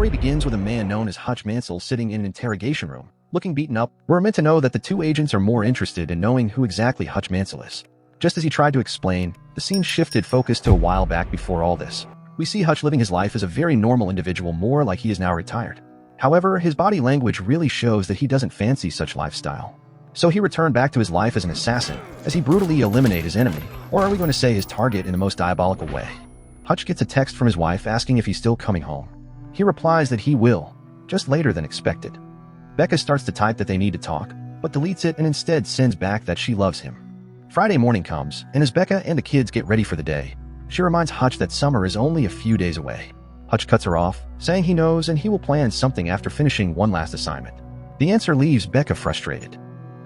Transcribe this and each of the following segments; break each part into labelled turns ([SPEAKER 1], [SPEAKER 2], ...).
[SPEAKER 1] story begins with a man known as Hutch Mansell sitting in an interrogation room, looking beaten up. We're meant to know that the two agents are more interested in knowing who exactly Hutch Mansell is. Just as he tried to explain, the scene shifted focus to a while back before all this. We see Hutch living his life as a very normal individual, more like he is now retired. However, his body language really shows that he doesn't fancy such lifestyle. So he returned back to his life as an assassin, as he brutally eliminated his enemy, or are we going to say his target, in the most diabolical way. Hutch gets a text from his wife asking if he's still coming home. He replies that he will, just later than expected. Becca starts to type that they need to talk, but deletes it and instead sends back that she loves him. Friday morning comes, and as Becca and the kids get ready for the day, she reminds Hutch that summer is only a few days away. Hutch cuts her off, saying he knows and he will plan something after finishing one last assignment. The answer leaves Becca frustrated.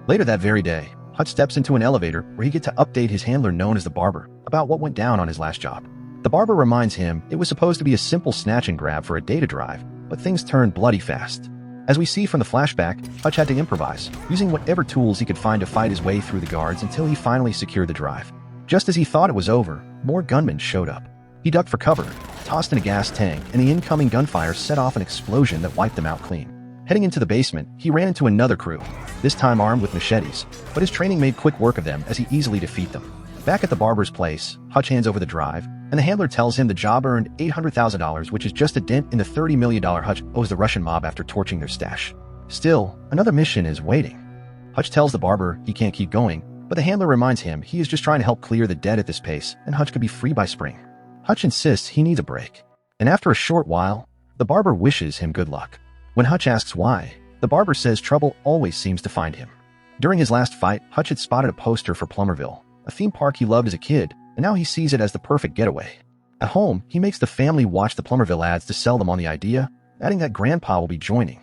[SPEAKER 1] Later that very day, Hutch steps into an elevator where he gets to update his handler known as the barber about what went down on his last job. The barber reminds him it was supposed to be a simple snatch and grab for a data drive, but things turned bloody fast. As we see from the flashback, Hutch had to improvise, using whatever tools he could find to fight his way through the guards until he finally secured the drive. Just as he thought it was over, more gunmen showed up. He ducked for cover, tossed in a gas tank, and the incoming gunfire set off an explosion that wiped them out clean. Heading into the basement, he ran into another crew, this time armed with machetes, but his training made quick work of them as he easily defeated them. Back at the barber's place, Hutch hands over the drive, and the handler tells him the job earned $800,000, which is just a dent in the $30 million Hutch owes the Russian mob after torching their stash. Still, another mission is waiting. Hutch tells the barber he can't keep going, but the handler reminds him he is just trying to help clear the debt at this pace, and Hutch could be free by spring. Hutch insists he needs a break, and after a short while, the barber wishes him good luck. When Hutch asks why, the barber says trouble always seems to find him. During his last fight, Hutch had spotted a poster for Plummerville, a theme park he loved as a kid, and now he sees it as the perfect getaway. At home, he makes the family watch the Plummerville ads to sell them on the idea, adding that Grandpa will be joining.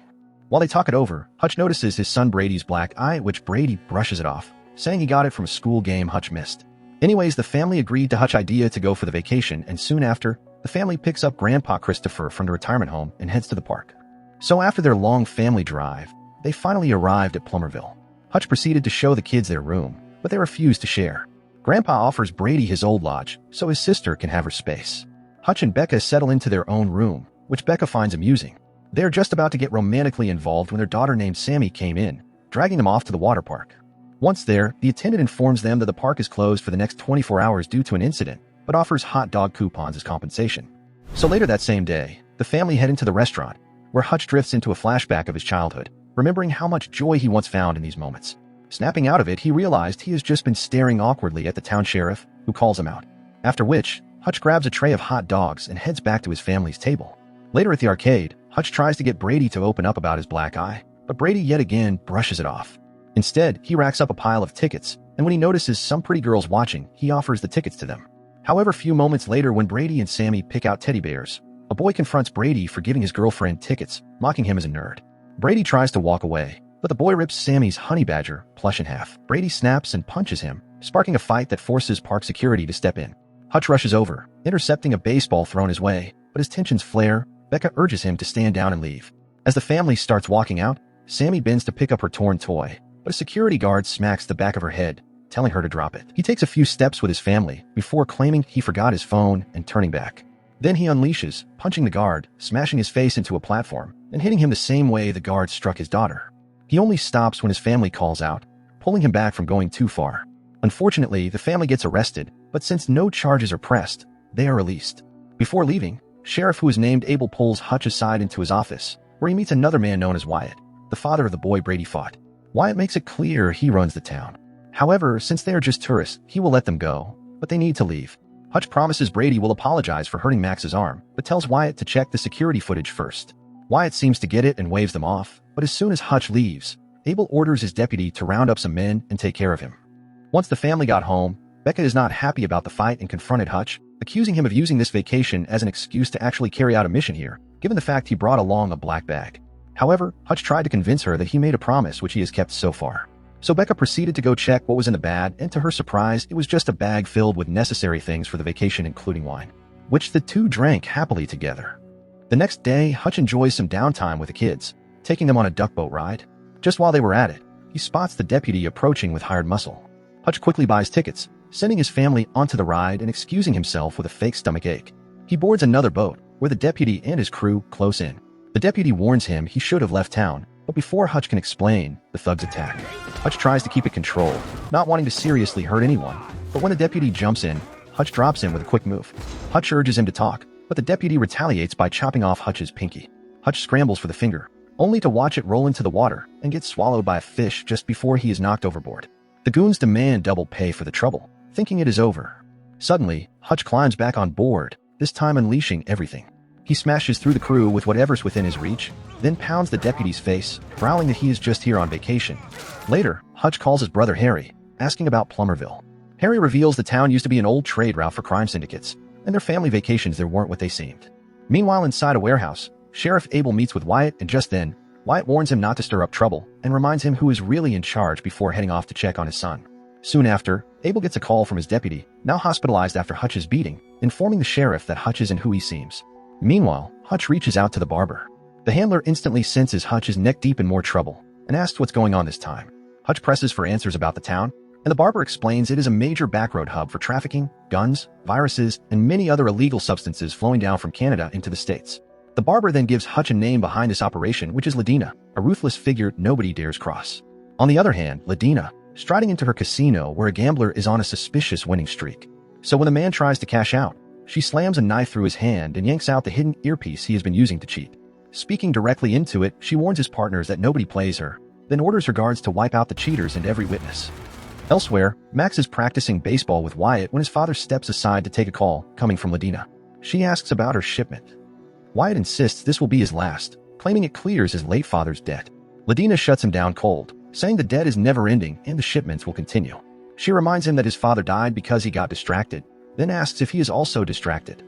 [SPEAKER 1] While they talk it over, Hutch notices his son Brady's black eye, which Brady brushes it off, saying he got it from a school game Hutch missed. Anyways, the family agreed to Hutch's idea to go for the vacation, and soon after, the family picks up Grandpa Christopher from the retirement home and heads to the park. So after their long family drive, they finally arrived at Plummerville. Hutch proceeded to show the kids their room, but they refused to share. Grandpa offers Brady his old lodge, so his sister can have her space. Hutch and Becca settle into their own room, which Becca finds amusing. They are just about to get romantically involved when their daughter named Sammy came in, dragging them off to the water park. Once there, the attendant informs them that the park is closed for the next 24 hours due to an incident, but offers hot dog coupons as compensation. So later that same day, the family head into the restaurant, where Hutch drifts into a flashback of his childhood, remembering how much joy he once found in these moments. Snapping out of it, he realized he has just been staring awkwardly at the town sheriff, who calls him out. After which, Hutch grabs a tray of hot dogs and heads back to his family's table. Later at the arcade, Hutch tries to get Brady to open up about his black eye, but Brady yet again brushes it off. Instead, he racks up a pile of tickets, and when he notices some pretty girls watching, he offers the tickets to them. However, few moments later, when Brady and Sammy pick out teddy bears, a boy confronts Brady for giving his girlfriend tickets, mocking him as a nerd. Brady tries to walk away, but the boy rips Sammy's honey badger plush in half. Brady snaps and punches him, sparking a fight that forces park security to step in. Hutch rushes over, intercepting a baseball thrown his way, but as tensions flare, Becca urges him to stand down and leave. As the family starts walking out, Sammy bends to pick up her torn toy, but a security guard smacks the back of her head, telling her to drop it. He takes a few steps with his family before claiming he forgot his phone and turning back. Then he unleashes, punching the guard, smashing his face into a platform, and hitting him the same way the guard struck his daughter. He only stops when his family calls out, pulling him back from going too far. Unfortunately, the family gets arrested, but since no charges are pressed, they are released. Before leaving, Sheriff, who is named Abel, pulls Hutch aside into his office, where he meets another man known as Wyatt, the father of the boy Brady fought. Wyatt makes it clear he runs the town. However, since they are just tourists, he will let them go, but they need to leave. Hutch promises Brady will apologize for hurting Max's arm, but tells Wyatt to check the security footage first. Wyatt seems to get it and waves them off, but as soon as Hutch leaves, Abel orders his deputy to round up some men and take care of him. Once the family got home, Becca is not happy about the fight and confronted Hutch, accusing him of using this vacation as an excuse to actually carry out a mission here, given the fact he brought along a black bag. However, Hutch tried to convince her that he made a promise which he has kept so far. So Becca proceeded to go check what was in the bag, and to her surprise, it was just a bag filled with necessary things for the vacation, including wine, which the two drank happily together. The next day, Hutch enjoys some downtime with the kids, taking them on a duck boat ride. Just while they were at it, he spots the deputy approaching with hired muscle. Hutch quickly buys tickets, sending his family onto the ride and excusing himself with a fake stomach ache. He boards another boat, where the deputy and his crew close in. The deputy warns him he should have left town, but before Hutch can explain, the thugs attack. Hutch tries to keep it controlled, not wanting to seriously hurt anyone, but when the deputy jumps in, Hutch drops him with a quick move. Hutch urges him to talk, but the deputy retaliates by chopping off Hutch's pinky. Hutch scrambles for the finger, only to watch it roll into the water and get swallowed by a fish just before he is knocked overboard. The goons demand double pay for the trouble, thinking it is over. Suddenly, Hutch climbs back on board, this time unleashing everything. He smashes through the crew with whatever's within his reach, then pounds the deputy's face, growling that he is just here on vacation. Later, Hutch calls his brother Harry, asking about Plummerville. Harry reveals the town used to be an old trade route for crime syndicates, and their family vacations there weren't what they seemed. Meanwhile, inside a warehouse, Sheriff Abel meets with Wyatt, and just then, Wyatt warns him not to stir up trouble and reminds him who is really in charge before heading off to check on his son. Soon after, Abel gets a call from his deputy, now hospitalized after Hutch's beating, informing the sheriff that Hutch isn't who he seems. Meanwhile, Hutch reaches out to the barber. The handler instantly senses Hutch is neck deep in more trouble and asks what's going on this time. Hutch presses for answers about the town, and the barber explains it is a major backroad hub for trafficking, guns, viruses, and many other illegal substances flowing down from Canada into the States. The barber then gives Hutch a name behind this operation, which is Ladina, a ruthless figure nobody dares cross. On the other hand, Ladina, striding into her casino where a gambler is on a suspicious winning streak. So when the man tries to cash out, she slams a knife through his hand and yanks out the hidden earpiece he has been using to cheat. Speaking directly into it, she warns his partners that nobody plays her, then orders her guards to wipe out the cheaters and every witness. Elsewhere, Max is practicing baseball with Wyatt when his father steps aside to take a call, coming from Ladina. She asks about her shipment. Wyatt insists this will be his last, claiming it clears his late father's debt. Ladina shuts him down cold, saying the debt is never ending and the shipments will continue. She reminds him that his father died because he got distracted, then asks if he is also distracted.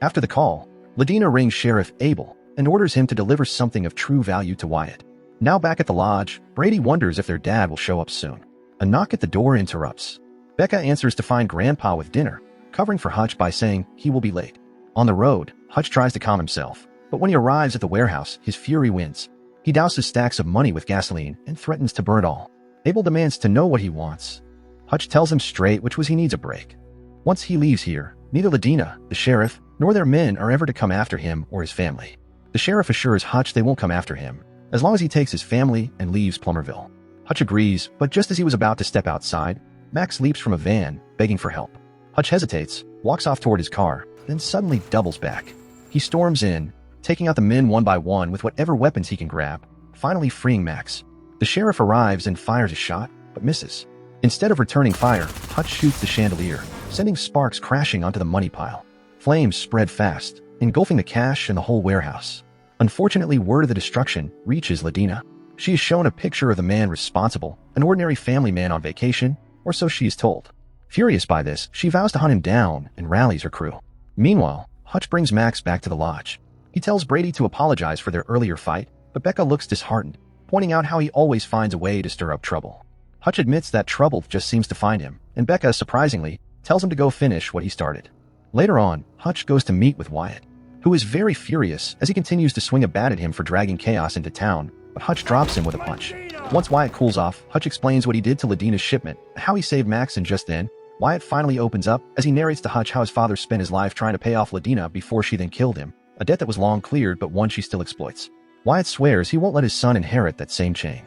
[SPEAKER 1] After the call, Ladina rings Sheriff Abel and orders him to deliver something of true value to Wyatt. Now back at the lodge, Brady wonders if their dad will show up soon. A knock at the door interrupts. Becca answers to find Grandpa with dinner, covering for Hutch by saying he will be late. On the road, Hutch tries to calm himself, but when he arrives at the warehouse, his fury wins. He douses stacks of money with gasoline and threatens to burn it all. Abel demands to know what he wants. Hutch tells him straight which was he needs a break. Once he leaves here, neither Ladina, the sheriff, nor their men are ever to come after him or his family. The sheriff assures Hutch they won't come after him, as long as he takes his family and leaves Plummerville. Hutch agrees, but just as he was about to step outside, Max leaps from a van, begging for help. Hutch hesitates, walks off toward his car, then suddenly doubles back. He storms in, taking out the men one by one with whatever weapons he can grab, finally freeing Max. The sheriff arrives and fires a shot, but misses. Instead of returning fire, Hutch shoots the chandelier, sending sparks crashing onto the money pile. Flames spread fast, engulfing the cash and the whole warehouse. Unfortunately, word of the destruction reaches Ladina. She is shown a picture of the man responsible, an ordinary family man on vacation, or so she is told. Furious by this, she vows to hunt him down and rallies her crew. Meanwhile, Hutch brings Max back to the lodge. He tells Brady to apologize for their earlier fight, but Becca looks disheartened, pointing out how he always finds a way to stir up trouble. Hutch admits that trouble just seems to find him, and Becca, surprisingly, tells him to go finish what he started. Later on, Hutch goes to meet with Wyatt, who is very furious as he continues to swing a bat at him for dragging chaos into town, but Hutch drops him with a punch. Once Wyatt cools off, Hutch explains what he did to Ladina's shipment, how he saved Max, and just then, Wyatt finally opens up as he narrates to Hutch how his father spent his life trying to pay off Ladina before she then killed him, a debt that was long cleared but one she still exploits. Wyatt swears he won't let his son inherit that same chain.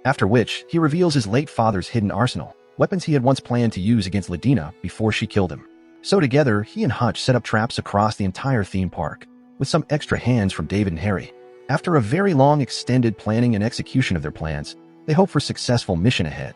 [SPEAKER 1] After which, he reveals his late father's hidden arsenal, weapons he had once planned to use against Ladina before she killed him. So together, he and Hutch set up traps across the entire theme park, with some extra hands from David and Harry. After a very long extended planning and execution of their plans, they hope for successful mission ahead.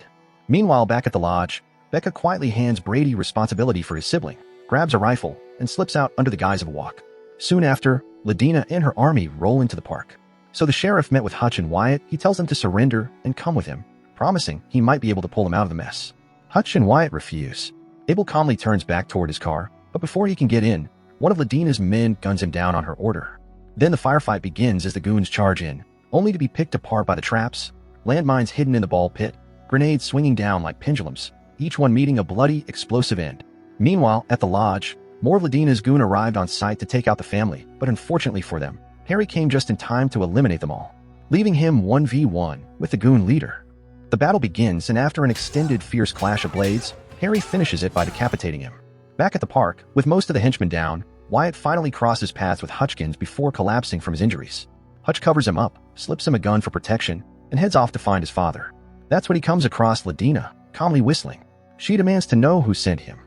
[SPEAKER 1] Meanwhile, back at the lodge, Becca quietly hands Brady responsibility for his sibling, grabs a rifle, and slips out under the guise of a walk. Soon after, Ladina and her army roll into the park. So the sheriff met with Hutch and Wyatt. He tells them to surrender and come with him, promising he might be able to pull them out of the mess. Hutch and Wyatt refuse. Abel calmly turns back toward his car, but before he can get in, one of Ladina's men guns him down on her order. Then the firefight begins as the goons charge in, only to be picked apart by the traps, landmines hidden in the ball pit, grenades swinging down like pendulums, each one meeting a bloody, explosive end. Meanwhile, at the lodge, more of Ladina's goon arrived on site to take out the family, but unfortunately for them, Harry came just in time to eliminate them all, leaving him 1v1 with the goon leader. The battle begins, and after an extended fierce clash of blades, Harry finishes it by decapitating him. Back at the park, with most of the henchmen down, Wyatt finally crosses paths with Hutchkins before collapsing from his injuries. Hutch covers him up, slips him a gun for protection, and heads off to find his father. That's when he comes across Ladina, calmly whistling. She demands to know who sent him.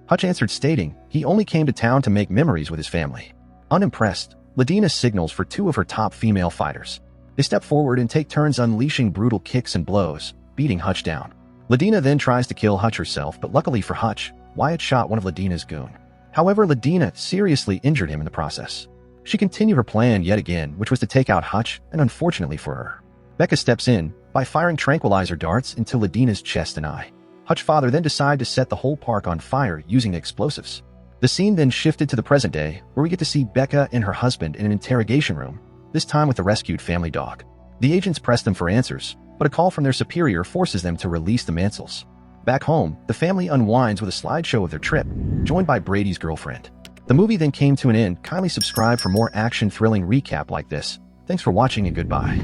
[SPEAKER 1] Hutch answered stating he only came to town to make memories with his family. Unimpressed, Ladina signals for two of her top female fighters. They step forward and take turns unleashing brutal kicks and blows, beating Hutch down. Ladina then tries to kill Hutch herself, but luckily for Hutch, Wyatt shot one of Ladina's goon. However, Ladina seriously injured him in the process. She continued her plan yet again, which was to take out Hutch, and unfortunately for her, Becca steps in by firing tranquilizer darts into Ladina's chest and eye. Hutch's father then decided to set the whole park on fire using explosives. The scene then shifted to the present day, where we get to see Becca and her husband in an interrogation room, this time with a rescued family dog. The agents press them for answers, but a call from their superior forces them to release the Mansells. Back home, the family unwinds with a slideshow of their trip, joined by Brady's girlfriend. The movie then came to an end. Kindly subscribe for more action-thrilling recap like this. Thanks for watching and goodbye.